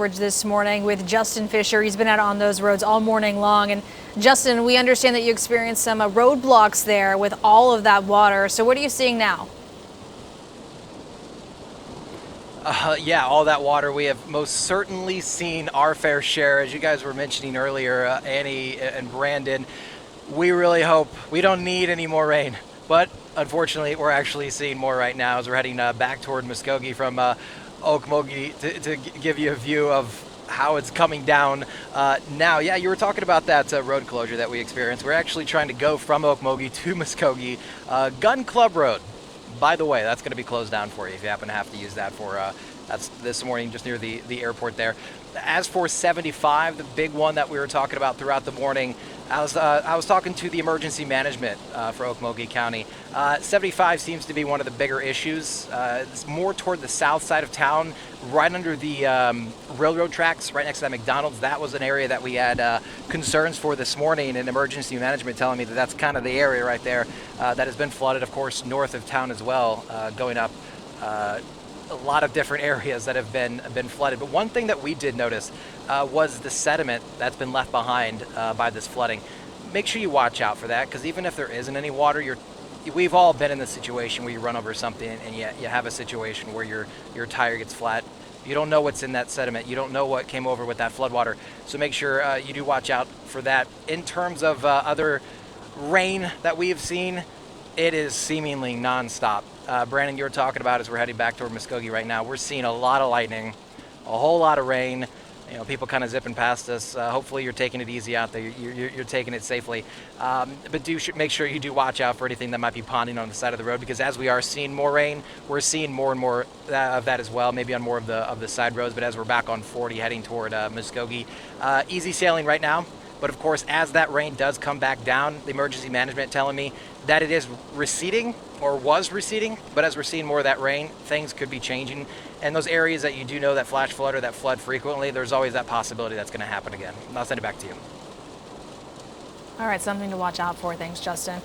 coverage this morning with Justin Fisher. He's been out on those roads all morning long. And Justin, we understand that you experienced some roadblocks there with all of that water. So what are you seeing now? Yeah, all that water. We have most certainly seen our fair share. As you guys were mentioning earlier, Annie and Brandon, we really hope we don't need any more rain. But unfortunately, we're actually seeing more right now as we're heading back toward Muskogee from Okmulgee to give you a view of how it's coming down now. Yeah, you were talking about that road closure that we experienced. We're actually trying to go from Okmulgee to Muskogee, Gun Club Road. By the way, that's going to be closed down for you if you happen to have to use that for, that's this morning just near the airport there. As for 75, the big one that we were talking about throughout the morning, I was talking to the emergency management for Okmulgee County. 75 seems to be one of the bigger issues. It's more toward the south side of town, right under the railroad tracks, right next to that McDonald's. That was an area that we had concerns for this morning, and emergency management telling me that that's kind of the area right there that has been flooded, of course, north of town as well, going up a lot of different areas that have been flooded. But one thing that we did notice was the sediment that's been left behind by this flooding. Make sure you watch out for that, because even if there isn't any water, we've all been in the situation where you run over something and you have a situation where your tire gets flat. You don't know what's in that sediment. You don't know what came over with that floodwater. So make sure you do watch out for that. In terms of other rain that we have seen, it is seemingly nonstop. Brandon, you were talking about as we're heading back toward Muskogee right now, we're seeing a lot of lightning, a whole lot of rain. You know, people kind of zipping past us. Hopefully you're taking it easy out there. You're taking it safely. But make sure you do watch out for anything that might be ponding on the side of the road, because as we are seeing more rain, we're seeing more and more of that as well, maybe on more of the side roads. But as we're back on 40 heading toward Muskogee, easy sailing right now. But of course, as that rain does come back down, the emergency management telling me that it is receding or was receding. But as we're seeing more of that rain, things could be changing. And those areas that you do know that flash flood or that flood frequently, there's always that possibility that's going to happen again. I'll send it back to you. All right, something to watch out for. Thanks, Justin.